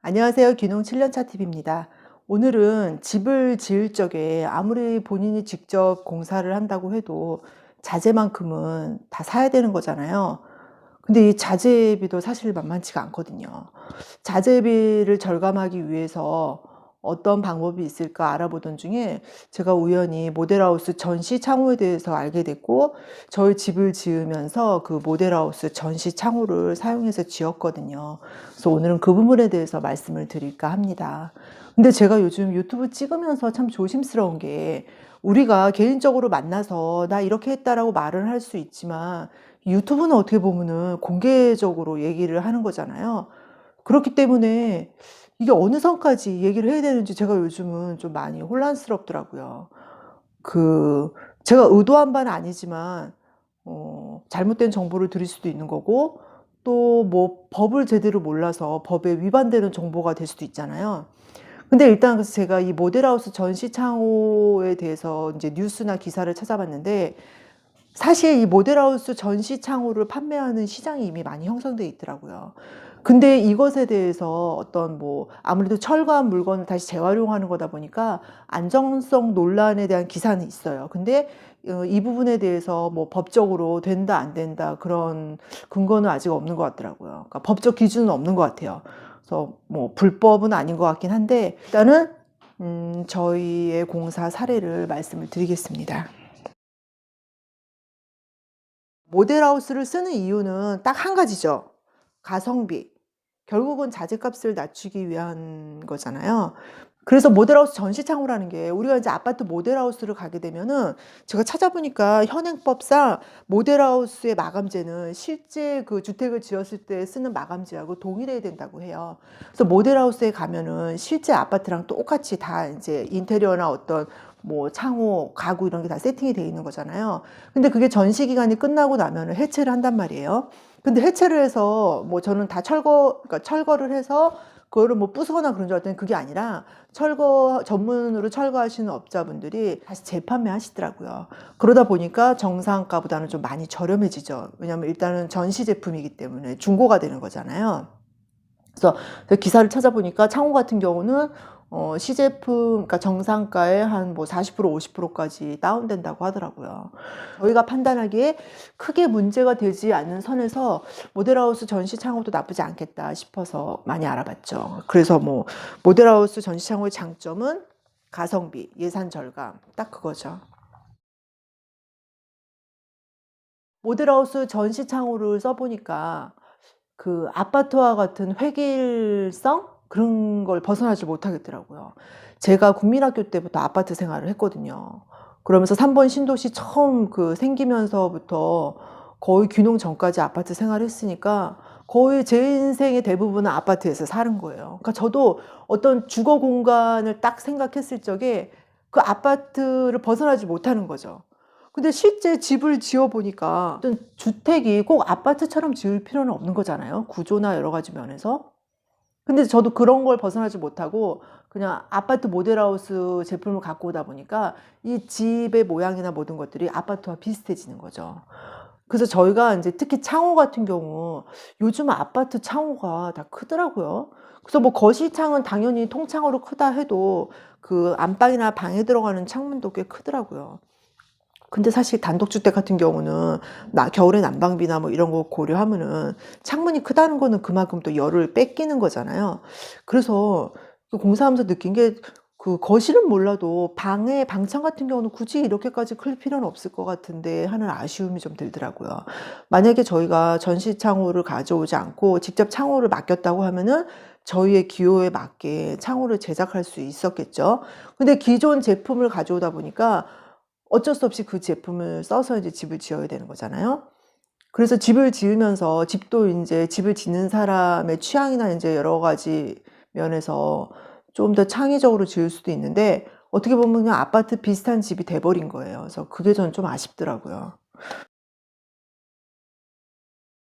안녕하세요. 귀농 7년차 팁입니다. 오늘은 집을 지을 적에 아무리 본인이 직접 공사를 한다고 해도 자재만큼은 다 사야 되는 거잖아요. 근데 이 자재비도 사실 만만치가 않거든요. 자재비를 절감하기 위해서 어떤 방법이 있을까 알아보던 중에 제가 우연히 모델하우스 전시 창호에 대해서 알게 됐고, 저희 집을 지으면서 그 모델하우스 전시 창호를 사용해서 지었거든요. 그래서 오늘은 그 부분에 대해서 말씀을 드릴까 합니다. 근데 제가 요즘 유튜브 찍으면서 참 조심스러운 게, 우리가 개인적으로 만나서 나 이렇게 했다라고 말을 할 수 있지만 유튜브는 어떻게 보면은 공개적으로 얘기를 하는 거잖아요. 그렇기 때문에 이게 어느 선까지 얘기를 해야 되는지 제가 요즘은 좀 많이 혼란스럽더라고요. 그 제가 의도한 바는 아니지만 잘못된 정보를 드릴 수도 있는 거고, 또 뭐 법을 제대로 몰라서 법에 위반되는 정보가 될 수도 있잖아요. 근데 일단 그래서 제가 이 모델하우스 전시 창호에 대해서 이제 뉴스나 기사를 찾아봤는데, 사실 이 모델하우스 전시 창호를 판매하는 시장이 이미 많이 형성돼 있더라고요. 근데 이것에 대해서 어떤 뭐 아무래도 철거한 물건을 다시 재활용하는 거다 보니까 안정성 논란에 대한 기사는 있어요. 근데 이 부분에 대해서 뭐 법적으로 된다 안 된다 그런 근거는 아직 없는 것 같더라고요. 그러니까 법적 기준은 없는 것 같아요. 그래서 뭐 불법은 아닌 것 같긴 한데, 일단은 저희의 공사 사례를 말씀을 드리겠습니다. 모델하우스를 쓰는 이유는 딱 한 가지죠. 가성비. 결국은 자재값을 낮추기 위한 거잖아요. 그래서 모델하우스 전시창호라는 게, 우리가 이제 아파트 모델하우스를 가게 되면은 제가 찾아보니까 현행법상 모델하우스의 마감재는 실제 그 주택을 지었을 때 쓰는 마감재하고 동일해야 된다고 해요. 그래서 모델하우스에 가면은 실제 아파트랑 똑같이 다 이제 인테리어나 어떤 뭐 창호, 가구 이런 게 다 세팅이 돼 있는 거잖아요. 근데 그게 전시 기간이 끝나고 나면은 해체를 한단 말이에요. 근데 해체를 해서 뭐 저는 다 그러니까 철거를 해서 그거를 뭐 부수거나 그런 줄 알았더니 그게 아니라, 철거 전문으로 철거하시는 업자분들이 다시 재판매 하시더라고요. 그러다 보니까 정상가보다는 좀 많이 저렴해지죠. 왜냐하면 일단은 전시 제품이기 때문에 중고가 되는 거잖아요. 그래서 기사를 찾아보니까 창호 같은 경우는 시제품, 그러니까 정상가의 한 뭐 40% 50%까지 다운된다고 하더라고요. 저희가 판단하기에 크게 문제가 되지 않는 선에서 모델하우스 전시 창호도 나쁘지 않겠다 싶어서 많이 알아봤죠. 그래서 뭐 모델하우스 전시 창호의 장점은 가성비, 예산 절감, 딱 그거죠. 모델하우스 전시 창호를 써보니까 그 아파트와 같은 획일성 그런 걸 벗어나지 못하겠더라고요. 제가 국민학교 때부터 아파트 생활을 했거든요. 그러면서 3번 신도시 처음 그 생기면서부터 거의 귀농 전까지 아파트 생활했으니까 거의 제 인생의 대부분은 아파트에서 사는 거예요. 그러니까 저도 어떤 주거 공간을 딱 생각했을 적에 그 아파트를 벗어나지 못하는 거죠. 근데 실제 집을 지어 보니까 어떤 주택이 꼭 아파트처럼 지을 필요는 없는 거잖아요, 구조나 여러 가지 면에서. 근데 저도 그런 걸 벗어나지 못하고 그냥 아파트 모델하우스 제품을 갖고 오다 보니까 이 집의 모양이나 모든 것들이 아파트와 비슷해지는 거죠. 그래서 저희가 이제 특히 창호 같은 경우, 요즘 아파트 창호가 다 크더라고요. 그래서 뭐 거실창은 당연히 통창으로 크다 해도 그 안방이나 방에 들어가는 창문도 꽤 크더라고요. 근데 사실 단독주택 같은 경우는 겨울에 난방비나 뭐 이런 거 고려하면은 창문이 크다는 거는 그만큼 또 열을 뺏기는 거잖아요. 그래서 그 공사하면서 느낀 게, 그 거실은 몰라도 방에 방창 같은 경우는 굳이 이렇게까지 클 필요는 없을 것 같은데 하는 아쉬움이 좀 들더라고요. 만약에 저희가 전시 창호를 가져오지 않고 직접 창호를 맡겼다고 하면은 저희의 기호에 맞게 창호를 제작할 수 있었겠죠. 근데 기존 제품을 가져오다 보니까 어쩔 수 없이 그 제품을 써서 이제 집을 지어야 되는 거잖아요. 그래서 집을 지으면서, 집도 인제 집을 짓는 사람의 취향이나 인제 여러 가지 면에서 좀 더 창의적으로 지을 수도 있는데, 어떻게 보면 그냥 아파트 비슷한 집이 돼 버린 거예요. 그래서 그게 저는 좀 아쉽더라고요.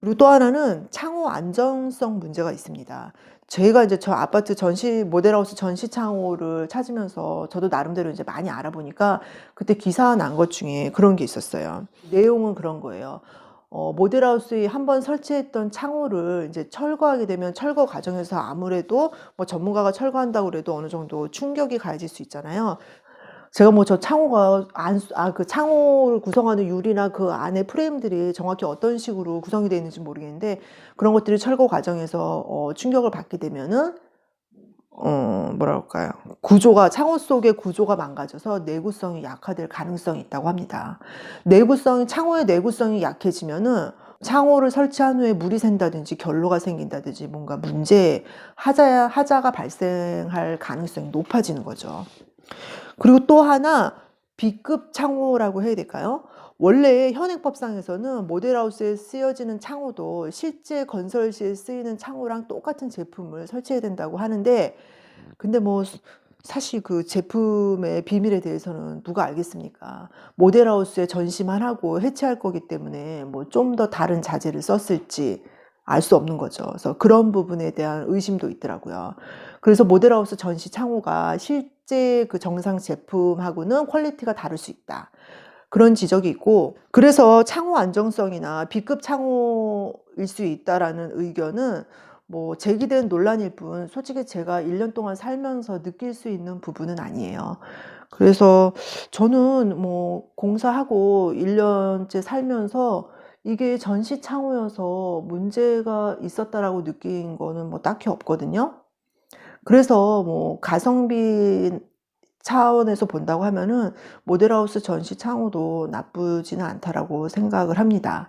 그리고 또 하나는 창호 안정성 문제가 있습니다. 제가 이제 저 아파트 전시 모델하우스 전시 창호를 찾으면서 저도 나름대로 이제 많이 알아보니까 그때 기사 난 것 중에 그런 게 있었어요. 내용은 그런 거예요. 모델하우스에 한번 설치했던 창호를 이제 철거하게 되면 철거 과정에서 아무래도 뭐 전문가가 철거한다고 그래도 어느 정도 충격이 가해질 수 있잖아요. 제가 뭐 저 창호가 그 창호를 구성하는 유리나 그 안에 프레임들이 정확히 어떤 식으로 구성이 되어 있는지 모르겠는데 그런 것들이 철거 과정에서 충격을 받게 되면은 뭐랄까요. 창호 속의 구조가 망가져서 내구성이 약화될 가능성이 있다고 합니다. 창호의 내구성이 약해지면은 창호를 설치한 후에 물이 샌다든지 결로가 생긴다든지 뭔가 하자가 발생할 가능성이 높아지는 거죠. 그리고 또 하나 B급 창호라고 해야 될까요? 원래 현행법상에서는 모델하우스에 쓰여지는 창호도 실제 건설시에 쓰이는 창호랑 똑같은 제품을 설치해야 된다고 하는데 근데 뭐 사실 그 제품의 비밀에 대해서는 누가 알겠습니까? 모델하우스에 전시만 하고 해체할 거기 때문에 뭐 좀 더 다른 자재를 썼을지 알 수 없는 거죠. 그래서 그런 부분에 대한 의심도 있더라고요. 그래서 모델하우스 전시 창호가 실제 그 정상 제품하고는 퀄리티가 다를 수 있다. 그런 지적이 있고 그래서 창호 안정성이나 B급 창호일 수 있다라는 의견은 뭐 제기된 논란일 뿐 솔직히 제가 1년 동안 살면서 느낄 수 있는 부분은 아니에요. 그래서 저는 뭐 공사하고 1년째 살면서 이게 전시 창호여서 문제가 있었다라고 느낀 거는 뭐 딱히 없거든요. 그래서 뭐 가성비 차원에서 본다고 하면은 모델하우스 전시 창호도 나쁘지는 않다라고 생각을 합니다.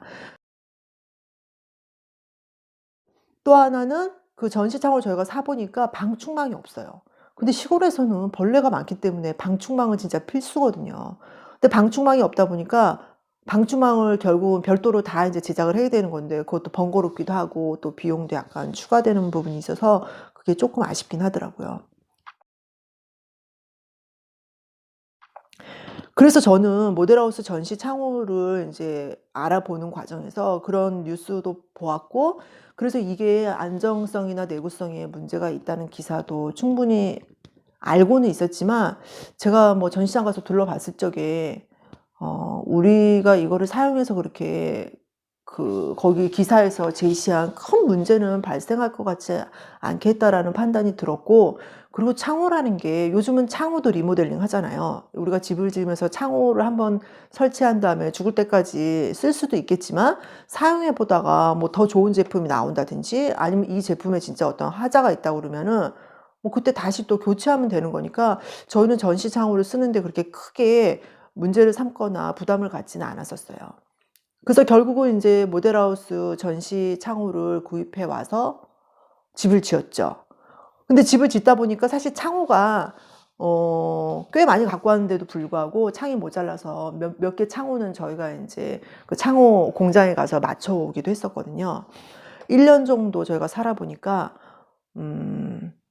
또 하나는 그 전시 창호를 저희가 사 보니까 방충망이 없어요. 근데 시골에서는 벌레가 많기 때문에 방충망은 진짜 필수거든요. 근데 방충망이 없다 보니까 방충망을 결국은 별도로 다 이제 제작을 해야 되는 건데 그것도 번거롭기도 하고 또 비용도 약간 추가되는 부분이 있어서 그게 조금 아쉽긴 하더라고요. 그래서 저는 모델하우스 전시 창호를 인제 알아보는 과정에서 그런 뉴스도 보았고 그래서 이게 안정성이나 내구성에 문제가 있다는 기사도 충분히 알고는 있었지만 제가 뭐 전시장 가서 둘러봤을 적에 우리가 이거를 사용해서 그렇게 거기 기사에서 제시한 큰 문제는 발생할 것 같지 않겠다라는 판단이 들었고 그리고 창호라는 게 요즘은 창호도 리모델링 하잖아요. 우리가 집을 지으면서 창호를 한번 설치한 다음에 죽을 때까지 쓸 수도 있겠지만 사용해 보다가 뭐 더 좋은 제품이 나온다든지 아니면 이 제품에 진짜 어떤 하자가 있다고 그러면은 뭐 그때 다시 또 교체하면 되는 거니까 저희는 전시 창호를 쓰는데 그렇게 크게 문제를 삼거나 부담을 갖지는 않았었어요. 그래서 결국은 인제 모델하우스 전시 창호를 구입해 와서 집을 지었죠. 근데 집을 짓다 보니까 사실 창호가 꽤 많이 갖고 왔는데도 불구하고 창이 모자라서 몇 개 창호는 저희가 인제 그 창호 공장에 가서 맞춰 오기도 했었거든요. 1년 정도 저희가 살아 보니까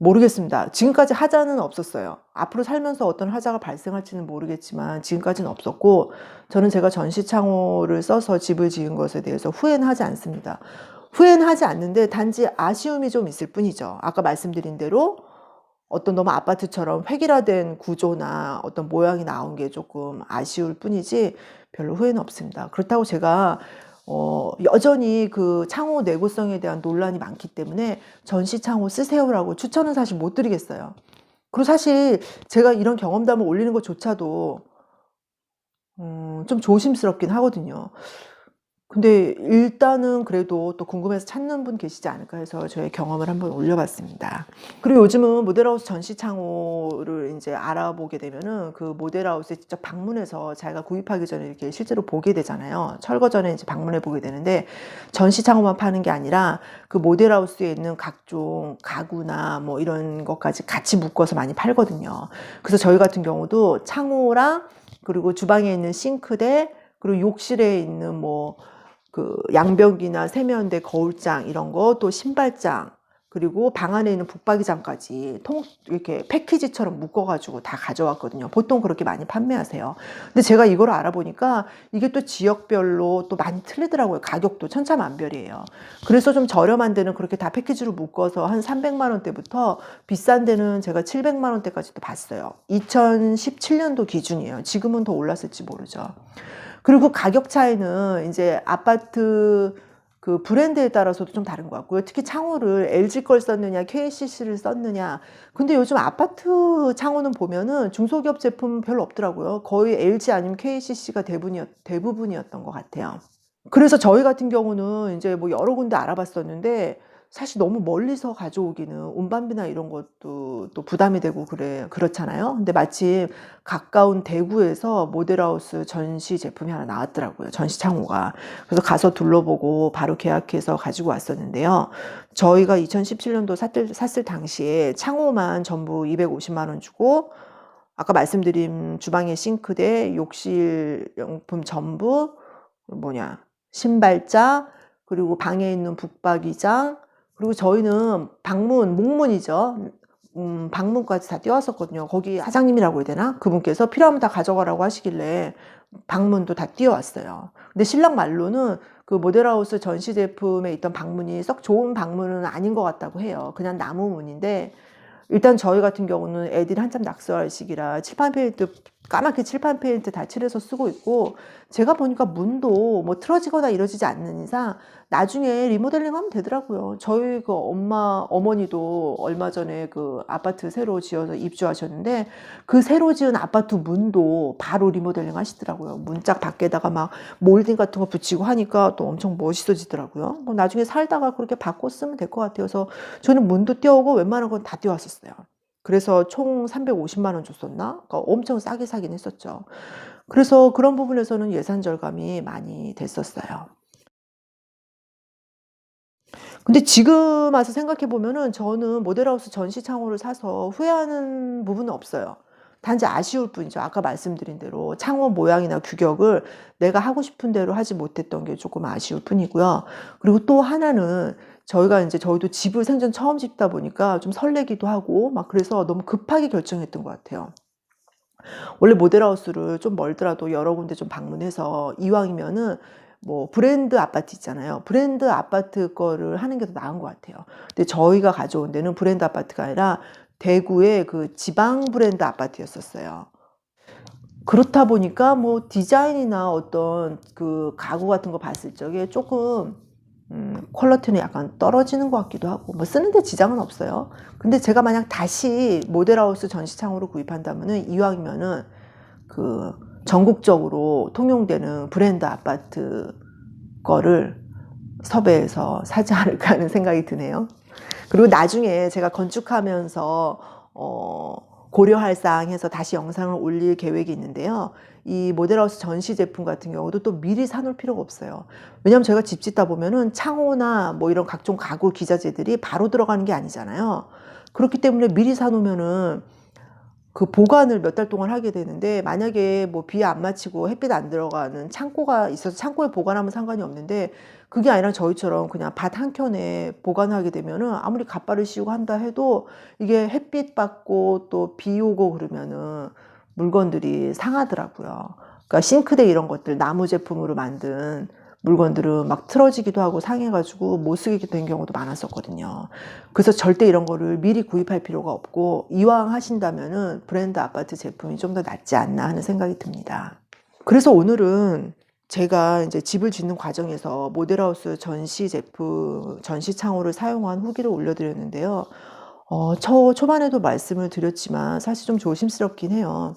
모르겠습니다. 지금까지 하자는 없었어요. 앞으로 살면서 어떤 하자가 발생할지는 모르겠지만 지금까지는 없었고 저는 제가 전시 창호를 써서 집을 지은 것에 대해서 후회는 하지 않습니다. 후회는 하지 않는데 단지 아쉬움이 좀 있을 뿐이죠. 아까 말씀드린 대로 어떤 너무 아파트처럼 획일화된 구조나 어떤 모양이 나온 게 조금 아쉬울 뿐이지 별로 후회는 없습니다. 그렇다고 제가 여전히 그 창호 내구성에 대한 논란이 많기 때문에 전시 창호 쓰세요라고 추천은 사실 못 드리겠어요. 그리고 사실 제가 이런 경험담을 올리는 것조차도 좀 조심스럽긴 하거든요. 근데 일단은 그래도 또 궁금해서 찾는 분 계시지 않을까 해서 저의 경험을 한번 올려봤습니다. 그리고 요즘은 모델하우스 전시 창호를 인제 알아보게 되면은 그 모델하우스에 직접 방문해서 자기가 구입하기 전에 이렇게 실제로 보게 되잖아요. 철거 전에 이제 방문해 보게 되는데 전시 창호만 파는 게 아니라 그 모델하우스에 있는 각종 가구나 뭐 이런 것까지 같이 묶어서 많이 팔거든요. 그래서 저희 같은 경우도 창호랑 그리고 주방에 있는 싱크대 그리고 욕실에 있는 뭐 양변기나 세면대 거울장 이런 거 또 신발장 그리고 방 안에 있는 붙박이장까지 이렇게 패키지처럼 묶어 가지고 다 가져왔거든요. 보통 그렇게 많이 판매하세요. 근데 제가 이거를 알아보니까 이게 또 지역별로 또 많이 틀리더라고요. 가격도 천차만별이에요. 그래서 좀 저렴한 데는 그렇게 다 패키지로 묶어서 한 300만 원대부터 비싼 데는 제가 700만 원대까지도 봤어요. 2017년도 기준이에요. 지금은 더 올랐을지 모르죠. 그리고 가격 차이는 이제 아파트 그 브랜드에 따라서도 좀 다른 것 같고요. 특히 창호를 LG 걸 썼느냐, KCC를 썼느냐. 근데 요즘 아파트 창호는 보면은 중소기업 제품 별로 없더라고요. 거의 LG 아니면 KCC가 대부분이었던 것 같아요. 그래서 저희 같은 경우는 이제 뭐 여러 군데 알아봤었는데 사실 너무 멀리서 가져오기는 운반비나 이런 것도 또 부담이 되고 그렇잖아요. 근데 마침 가까운 대구에서 모델하우스 전시 제품이 하나 나왔더라고요. 전시 창호가. 그래서 가서 둘러보고 바로 계약해서 가지고 왔었는데요. 저희가 2017년도 샀을 당시에 창호만 전부 250만 원 주고 아까 말씀드린 주방의 싱크대, 욕실 용품 전부 신발장, 그리고 방에 있는 북박이장, 그리고 저희는 방문, 목문이죠. 방문까지 다 띄웠었거든요. 거기 사장님이라고 해야 되나? 그분께서 필요하면 다 가져가라고 하시길래 방문도 다 띄워왔어요. 근데 신랑 말로는 그 모델하우스 전시 제품에 있던 방문이 썩 좋은 방문은 아닌 것 같다고 해요. 그냥 나무문인데 일단 저희 같은 경우는 애들이 한참 낙서할 시기라 칠판 페인트 까맣게 칠판 페인트 다 칠해서 쓰고 있고 제가 보니까 문도 뭐 틀어지거나 이러지지 않는 이상 나중에 리모델링 하면 되더라고요. 저희 그 어머니도 얼마 전에 그 아파트 새로 지어서 입주하셨는데 그 새로 지은 아파트 문도 바로 리모델링 하시더라고요. 문짝 밖에다가 막 몰딩 같은 거 붙이고 하니까 또 엄청 멋있어지더라고요. 뭐 나중에 살다가 그렇게 바꿔 쓰면 될 것 같아요. 그래서 저는 문도 띄우고 웬만한 건 다 띄웠었어요. 그래서 총 350만 원 줬었나? 그러니까 엄청 싸게 사긴 했었죠. 그래서 그런 부분에서는 예산 절감이 많이 됐었어요. 근데 지금 와서 생각해 보면은 저는 모델하우스 전시 창호를 사서 후회하는 부분은 없어요. 단지 아쉬울 뿐이죠. 아까 말씀드린 대로 창호 모양이나 규격을 내가 하고 싶은 대로 하지 못했던 게 조금 아쉬울 뿐이고요. 그리고 또 하나는 저희도 집을 생전 처음 짓다 보니까 좀 설레기도 하고 막 그래서 너무 급하게 결정했던 것 같아요. 원래 모델하우스를 좀 멀더라도 여러 군데 좀 방문해서 이왕이면은 뭐 브랜드 아파트 있잖아요. 브랜드 아파트 거를 하는 게 더 나은 것 같아요. 근데 저희가 가져온 데는 브랜드 아파트가 아니라 대구의 그 지방 브랜드 아파트였었어요. 그렇다 보니까 뭐 디자인이나 어떤 그 가구 같은 거 봤을 적에 조금 퀄리티는 약간 떨어지는 것 같기도 하고 뭐 쓰는데 지장은 없어요. 근데 제가 만약 다시 모델하우스 전시창으로 구입한다면은 이왕이면은 그 전국적으로 통용되는 브랜드 아파트 거를 섭외해서 사지 않을까 하는 생각이 드네요. 그리고 나중에 제가 건축하면서 고려할 사항 해서 다시 영상을 올릴 계획이 있는데요. 이 모델하우스 전시 제품 같은 경우도 또 미리 사놓을 필요가 없어요. 왜냐면 제가 집 짓다 보면은 창호나 뭐 이런 각종 가구 기자재들이 바로 들어가는 게 아니잖아요. 그렇기 때문에 미리 사놓으면은 그 보관을 몇 달 동안 하게 되는데 만약에 뭐 비 안 맞히고 햇빛 안 들어가는 창고가 있어서 창고에 보관하면 상관이 없는데 그게 아니라 저희처럼 그냥 밭 한켠에 보관하게 되면은 아무리 갓바를 씌우고 한다 해도 이게 햇빛 받고 또 비 오고 그러면은 물건들이 상하더라고요. 그러니까 싱크대 이런 것들 나무 제품으로 만든 물건들은 막 틀어지기도 하고 상해가지고 못 쓰게 된 경우도 많았었거든요. 그래서 절대 이런 거를 미리 구입할 필요가 없고 이왕 하신다면은 브랜드 아파트 제품이 좀 더 낫지 않나 하는 생각이 듭니다. 그래서 오늘은 제가 이제 집을 짓는 과정에서 모델하우스 전시 창호를 사용한 후기를 올려드렸는데요. 초반에도 말씀을 드렸지만 사실 좀 조심스럽긴 해요.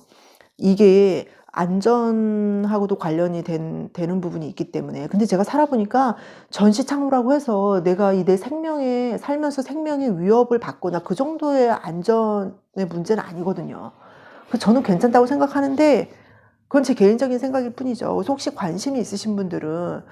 이게 안전하고도 관련이 되는 부분이 있기 때문에. 근데 제가 살아보니까 전시 창호라고 해서 내가 내 살면서 생명의 위협을 받거나 그 정도의 안전의 문제는 아니거든요. 그래서 저는 괜찮다고 생각하는데 그건 제 개인적인 생각일 뿐이죠. 그래서 혹시 관심이 있으신 분들은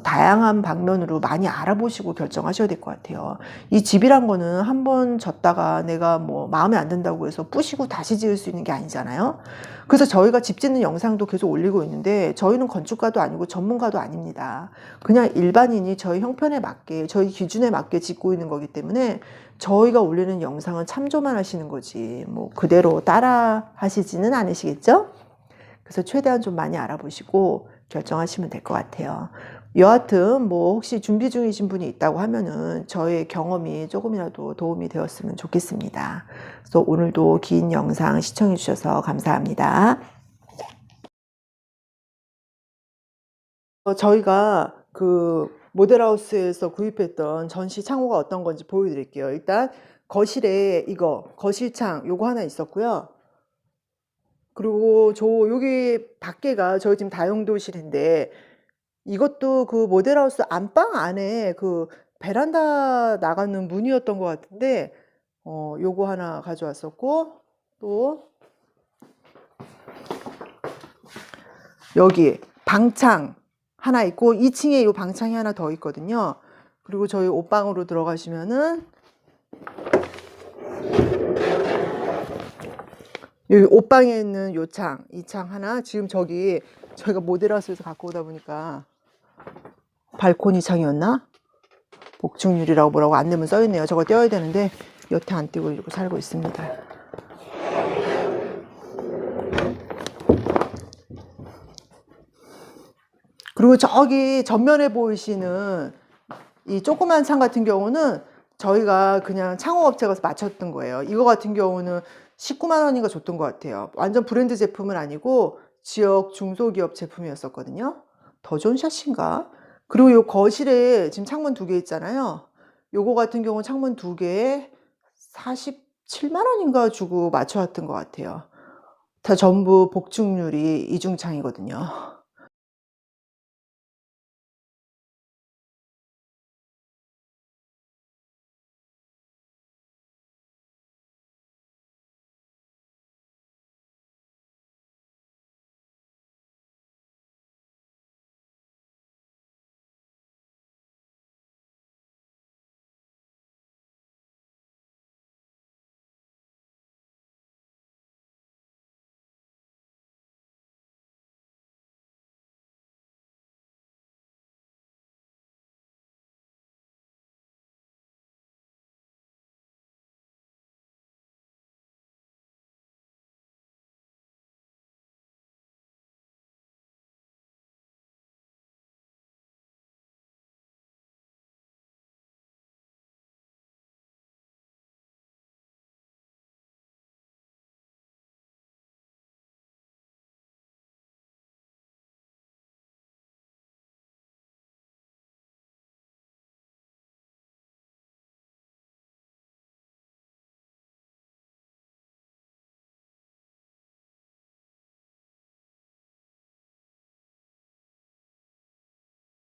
다양한 방면으로 많이 알아보시고 결정하셔야 될 것 같아요. 이 집이란 거는 한번 졌다가 내가 뭐 마음에 안 든다고 해서 부시고 다시 지을 수 있는 게 아니잖아요. 그래서 저희가 집 짓는 영상도 계속 올리고 있는데 저희는 건축가도 아니고 전문가도 아닙니다. 그냥 일반인이 저희 형편에 맞게 저희 기준에 맞게 짓고 있는 거기 때문에 저희가 올리는 영상은 참조만 하시는 거지 뭐 그대로 따라 하시지는 않으시겠죠? 그래서 최대한 좀 많이 알아보시고 결정하시면 될 것 같아요. 여하튼 뭐 혹시 준비 중이신 분이 있다고 하면은 저의 경험이 조금이라도 도움이 되었으면 좋겠습니다. 그래서 오늘도 긴 영상 시청해 주셔서 감사합니다. 저희가 그 모델하우스에서 구입했던 전시 창호가 어떤 건지 보여드릴게요. 일단 거실에 이거 거실창 요거 하나 있었고요. 그리고 여기 밖에가 저희 지금 다용도실인데 이것도 그 모델하우스 안방 안에 그 베란다 나가는 문이었던 것 같은데 요거 하나 가져왔었고, 또 여기 방창 하나 있고 2층에 이 방창이 하나 더 있거든요. 그리고 저희 옷방으로 들어가시면은 여기 옷방에 있는 요 창, 이 창 하나, 지금 저기 저희가 모델하우스에서 갖고 오다 보니까 발코니 창이었나? 복층유리라고 뭐라고 안내문 써있네요. 저거 떼어야 되는데 여태 안 떼고 이러고 살고 있습니다. 그리고 저기 전면에 보이시는 이 조그만 창 같은 경우는 저희가 그냥 창호업체 가서 맞췄던 거예요. 이거 같은 경우는 19만 원인가 줬던 것 같아요. 완전 브랜드 제품은 아니고 지역 중소기업 제품이었었거든요. 더존샷인가? 그리고 요 거실에 지금 창문 2개 있잖아요. 요거 같은 경우 창문 2개에 47만 원인가 주고 맞춰왔던 것 같아요. 다 전부 복층유리 이중창이거든요.